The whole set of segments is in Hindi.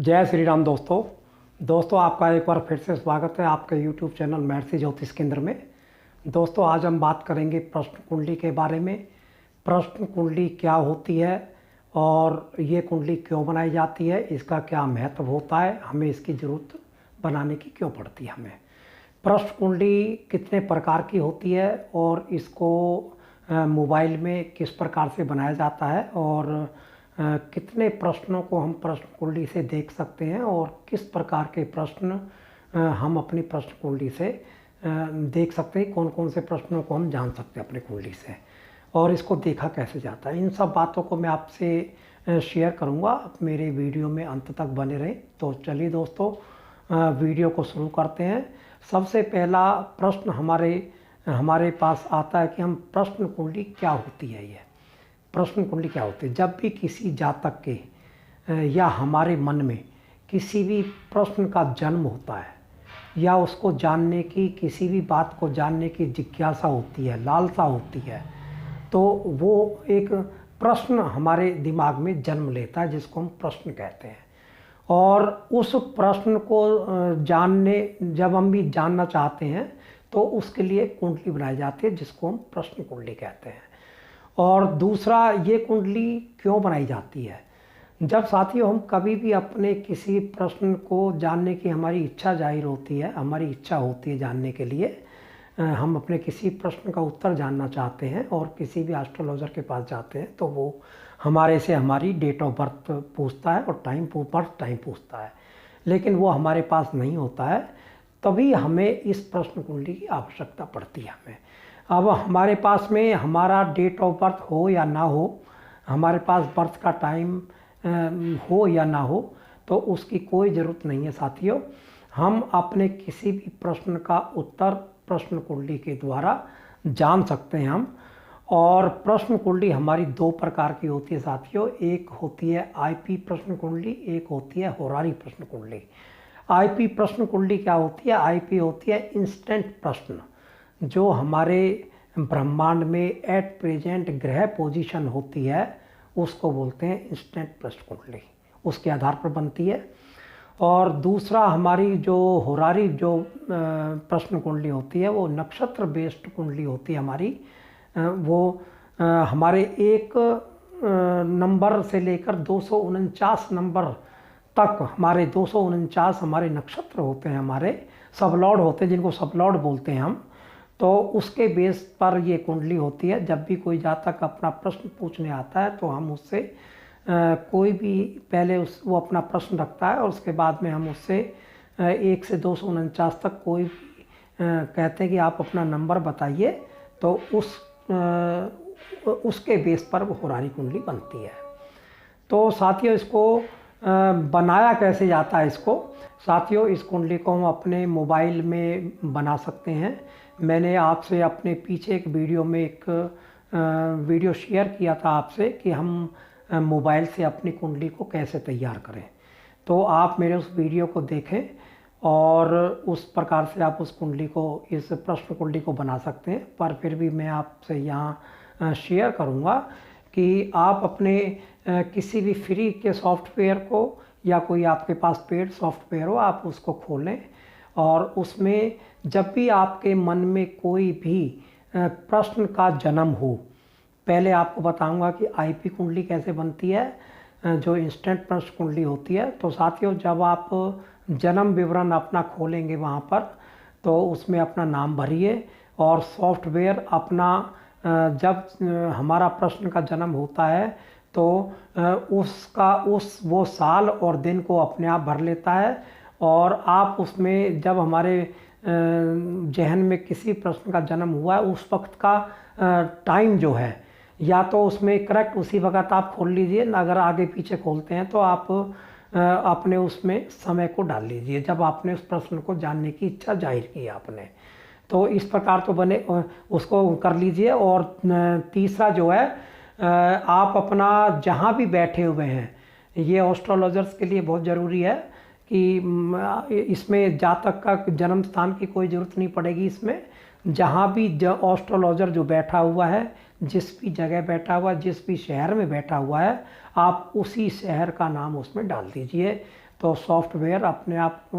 जय श्री राम दोस्तों आपका एक बार फिर से स्वागत है आपके YouTube चैनल महर्षि ज्योतिष केंद्र में। दोस्तों आज हम बात करेंगे प्रश्न कुंडली के बारे में। प्रश्न कुंडली क्या होती है और ये कुंडली क्यों बनाई जाती है, इसका क्या महत्व होता है, हमें इसकी ज़रूरत बनाने की क्यों पड़ती है हमें। प्रश्न कुंडली कितने प्रकार की होती है और इसको मोबाइल में किस प्रकार से बनाया जाता है और कितने प्रश्नों को हम प्रश्न कुंडली से देख सकते हैं और किस प्रकार के प्रश्न हम अपनी प्रश्न कुंडली से देख सकते हैं, कौन कौन से प्रश्नों को हम जान सकते हैं अपनी कुंडली से और इसको देखा कैसे जाता है। इन सब बातों को मैं आपसे शेयर करूंगा, आप मेरे वीडियो में अंत तक बने रहें। तो चलिए दोस्तों वीडियो को शुरू करते हैं। सबसे पहला प्रश्न हमारे पास आता है कि हम प्रश्न कुंडली क्या होती है। ये प्रश्न कुंडली क्या होती है? जब भी किसी जातक के या हमारे मन में किसी भी प्रश्न का जन्म होता है या उसको जानने की, किसी भी बात को जानने की जिज्ञासा होती है, लालसा होती है, तो वो एक प्रश्न हमारे दिमाग में जन्म लेता है जिसको हम प्रश्न कहते हैं। और उस प्रश्न को जब हम भी जानना चाहते हैं तो उसके लिए कुंडली बनाई जाती है जिसको हम प्रश्न कुंडली कहते हैं। और दूसरा, ये कुंडली क्यों बनाई जाती है? जब साथियों हम कभी भी अपने किसी प्रश्न को जानने की हमारी इच्छा जाहिर होती है, हमारी इच्छा होती है जानने के लिए, हम अपने किसी प्रश्न का उत्तर जानना चाहते हैं और किसी भी एस्ट्रोलॉजर के पास जाते हैं तो वो हमारे से हमारी डेट ऑफ बर्थ पूछता है और बर्थ टाइम पूछता है, लेकिन वो हमारे पास नहीं होता है। तभी हमें इस प्रश्न कुंडली की आवश्यकता पड़ती है हमें। अब हमारे पास में हमारा डेट ऑफ बर्थ हो या ना हो, हमारे पास बर्थ का टाइम हो या ना हो, तो उसकी कोई ज़रूरत नहीं है साथियों। हम अपने किसी भी प्रश्न का उत्तर प्रश्न कुंडली के द्वारा जान सकते हैं हम। और प्रश्न कुंडली हमारी दो प्रकार की होती है साथियों। एक होती है आईपी प्रश्न कुंडली, एक होती है होरारी प्रश्न कुंडली। आईपी प्रश्न कुंडली क्या होती है? आईपी होती है इंस्टेंट प्रश्न, जो हमारे ब्रह्मांड में एट प्रेजेंट ग्रह पोजीशन होती है उसको बोलते हैं इंस्टेंट प्रश्न कुंडली, उसके आधार पर बनती है। और दूसरा हमारी जो होरारी जो प्रश्न कुंडली होती है वो नक्षत्र बेस्ड कुंडली होती है हमारी। वो हमारे एक नंबर से लेकर 249 नंबर तक, हमारे 249 हमारे नक्षत्र होते हैं, हमारे सबलॉर्ड होते हैं जिनको सबलॉर्ड बोलते हैं हम। तो उसके बेस पर ये कुंडली होती है। जब भी कोई जातक अपना प्रश्न पूछने आता है तो हम उससे कोई भी पहले वो अपना प्रश्न रखता है और उसके बाद में हम उससे 1 से 249 तक कोई भी कहते हैं कि आप अपना नंबर बताइए, तो उसके बेस पर वो होरारी कुंडली बनती है। तो साथियों इसको बनाया कैसे जाता है? इसको साथियों इस कुंडली को हम अपने मोबाइल में बना सकते हैं। मैंने आपसे अपने पीछे एक वीडियो में एक वीडियो शेयर किया था आपसे कि हम मोबाइल से अपनी कुंडली को कैसे तैयार करें, तो आप मेरे उस वीडियो को देखें और उस प्रकार से आप उस कुंडली को, इस प्रश्न कुंडली को बना सकते हैं। पर फिर भी मैं आपसे यहाँ शेयर करूँगा कि आप अपने किसी भी फ्री के सॉफ्टवेयर को या कोई आपके पास पेड सॉफ्टवेयर हो, आप उसको खोलें और उसमें जब भी आपके मन में कोई भी प्रश्न का जन्म हो, पहले आपको बताऊंगा कि आईपी कुंडली कैसे बनती है, जो इंस्टेंट प्रश्न कुंडली होती है। तो साथियों जब आप जन्म विवरण अपना खोलेंगे वहाँ पर, तो उसमें अपना नाम भरिए और सॉफ्टवेयर अपना, जब हमारा प्रश्न का जन्म होता है तो वो साल और दिन को अपने आप भर लेता है। और आप उसमें जब हमारे जहन में किसी प्रश्न का जन्म हुआ है उस वक्त का टाइम जो है, या तो उसमें करेक्ट उसी वक्त आप खोल लीजिए, अगर आगे पीछे खोलते हैं तो आप अपने उसमें समय को डाल लीजिए जब आपने उस प्रश्न को जानने की इच्छा जाहिर की आपने। तो इस प्रकार तो बने, उसको कर लीजिए। और तीसरा जो है, आप अपना जहाँ भी बैठे हुए हैं, ये एस्ट्रोलॉजर्स के लिए बहुत ज़रूरी है कि इसमें जातक का जन्म स्थान की कोई ज़रूरत नहीं पड़ेगी। इसमें जहाँ भी एस्ट्रोलॉजर जो बैठा हुआ है, जिस भी जगह बैठा हुआ, जिस भी शहर में बैठा हुआ है, आप उसी शहर का नाम उसमें डाल दीजिए। तो सॉफ्टवेयर अपने आप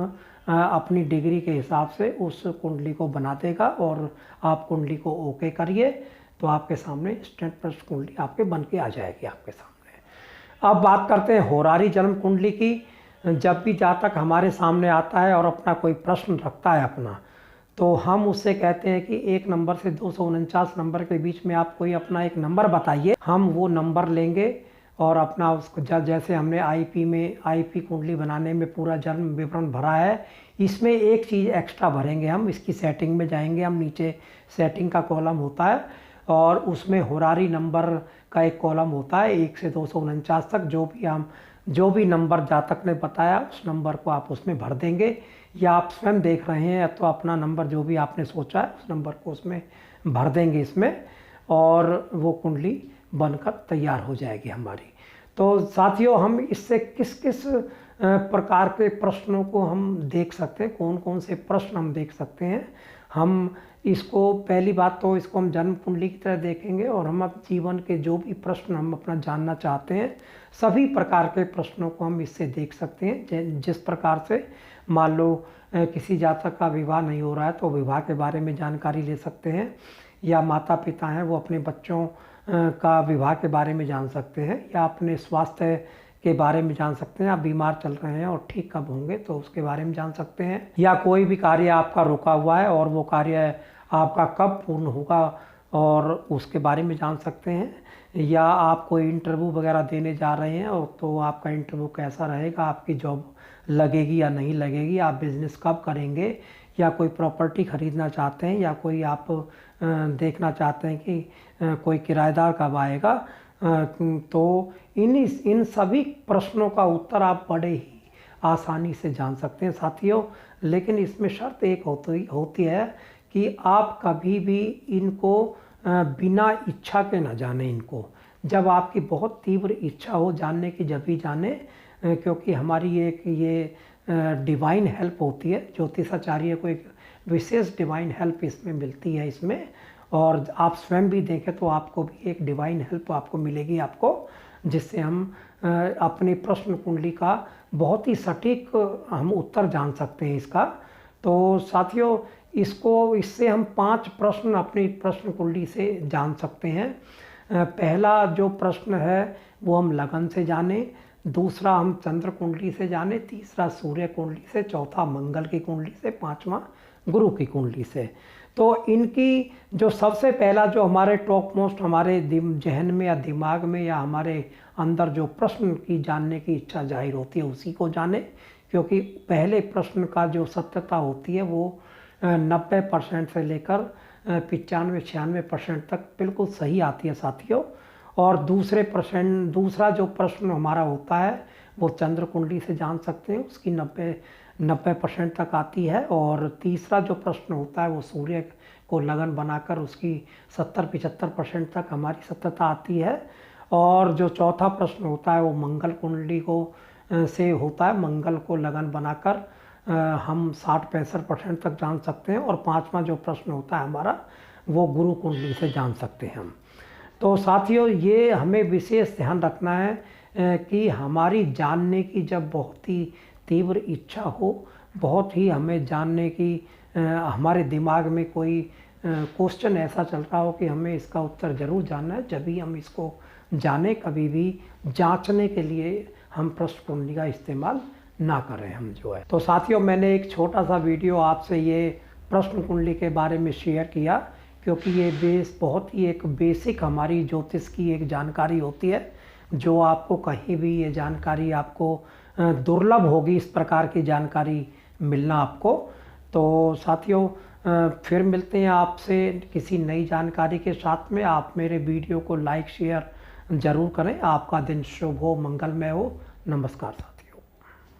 अपनी डिग्री के हिसाब से उस कुंडली को बना देगा और आप कुंडली को ओके करिए तो आपके सामने इंस्टेंट प्रश्न कुंडली आपके बन के आ जाएगी आपके सामने। अब बात करते हैं होरारी जन्म कुंडली की। जब भी जातक हमारे सामने आता है और अपना कोई प्रश्न रखता है अपना, तो हम उससे कहते हैं कि 1 नंबर से 249 नंबर के बीच में आप कोई अपना एक नंबर बताइए। हम वो नंबर लेंगे और अपना उसको जैसे हमने आईपी कुंडली बनाने में पूरा जन्म विवरण भरा है, इसमें एक चीज़ एक्स्ट्रा भरेंगे हम। इसकी सेटिंग में जाएंगे हम, नीचे सेटिंग का कॉलम होता है और उसमें होरारी नंबर का एक कॉलम होता है 1 से 249 तक। जो भी नंबर जातक ने बताया उस नंबर को आप उसमें भर देंगे, या आप स्वयं देख रहे हैं तो अपना नंबर जो भी आपने सोचा है उस नंबर को उसमें भर देंगे इसमें, और वो कुंडली बनकर तैयार हो जाएगी हमारी। तो साथियों, हम इससे किस किस प्रकार के प्रश्नों को हम देख सकते हैं, कौन कौन से प्रश्न हम देख सकते हैं। हम इसको पहली बात तो इसको हम जन्म कुंडली की तरह देखेंगे, और हम अब जीवन के जो भी प्रश्न हम अपना जानना चाहते हैं सभी प्रकार के प्रश्नों को हम इससे देख सकते हैं। जिस प्रकार से मान लो किसी जातक का विवाह नहीं हो रहा है तो विवाह के बारे में जानकारी ले सकते हैं, या माता पिता हैं वो अपने बच्चों का विवाह के बारे में जान सकते हैं, या अपने स्वास्थ्य के बारे में जान सकते हैं। आप बीमार चल रहे हैं और ठीक कब होंगे तो उसके बारे में जान सकते हैं, या कोई भी कार्य आपका रुका हुआ है और वो कार्य आपका कब पूर्ण होगा और उसके बारे में जान सकते हैं, या आप कोई इंटरव्यू वगैरह देने जा रहे हैं और तो आपका इंटरव्यू कैसा रहेगा, आपकी जॉब लगेगी या नहीं लगेगी, आप बिज़नेस कब करेंगे, या कोई प्रॉपर्टी ख़रीदना चाहते हैं, या कोई आप देखना चाहते हैं कि कोई किराएदार कब आएगा, तो इन सभी प्रश्नों का उत्तर आप बड़े ही आसानी से जान सकते हैं साथियों। लेकिन इसमें शर्त एक होती है कि आप कभी भी इनको बिना इच्छा के ना जाने इनको। जब आपकी बहुत तीव्र इच्छा हो जानने की जब भी जाने, क्योंकि हमारी एक ये डिवाइन हेल्प होती है, ज्योतिषाचार्य को एक विशेष डिवाइन हेल्प इसमें मिलती है इसमें, और आप स्वयं भी देखें तो आपको भी एक डिवाइन हेल्प आपको मिलेगी आपको, जिससे हम अपनी प्रश्न कुंडली का बहुत ही सटीक हम उत्तर जान सकते हैं इसका। तो साथियों, इससे हम 5 प्रश्न अपनी प्रश्न कुंडली से जान सकते हैं। पहला जो प्रश्न है वो हम लगन से जाने, दूसरा हम चंद्र कुंडली से जाने, तीसरा सूर्य कुंडली से, चौथा मंगल की कुंडली से, 5वां गुरु की कुंडली से। तो इनकी जो सबसे पहला जो हमारे टॉप मोस्ट हमारे जहन में या दिमाग में या हमारे अंदर जो प्रश्न की जानने की इच्छा जाहिर होती है उसी को जाने, क्योंकि पहले प्रश्न का जो सत्यता होती है वो 90% से लेकर 95-96% तक बिल्कुल सही आती है साथियों। और दूसरा जो प्रश्न हमारा होता है वो चंद्र कुंडली से जान सकते हैं, उसकी 90% तक आती है। और तीसरा जो प्रश्न होता है वो सूर्य को लगन बनाकर उसकी 70-75% तक हमारी सत्यता आती है। और जो चौथा प्रश्न होता है वो मंगल कुंडली को से होता है, मंगल को लगन बनाकर हम 60-65% तक जान सकते हैं। और 5वां जो प्रश्न होता है हमारा वो गुरु कुंडली से जान सकते हैं हम। तो साथियों, ये हमें विशेष ध्यान रखना है कि हमारी जानने की जब बहुत ही तीव्र इच्छा हो, बहुत ही हमें जानने की हमारे दिमाग में कोई क्वेश्चन ऐसा चल रहा हो कि हमें इसका उत्तर ज़रूर जानना है, जब भी हम इसको जाने। कभी भी जांचने के लिए हम प्रश्न कुंडली का इस्तेमाल ना करें हम जो है। तो साथियों, मैंने एक छोटा सा वीडियो आपसे ये प्रश्न कुंडली के बारे में शेयर किया, क्योंकि ये बहुत ही एक बेसिक हमारी ज्योतिष की एक जानकारी होती है, जो आपको कहीं भी ये जानकारी आपको दुर्लभ होगी इस प्रकार की जानकारी मिलना आपको। तो साथियों, फिर मिलते हैं आपसे किसी नई जानकारी के साथ में। आप मेरे वीडियो को लाइक शेयर ज़रूर करें। आपका दिन शुभ हो, मंगलमय हो। नमस्कार।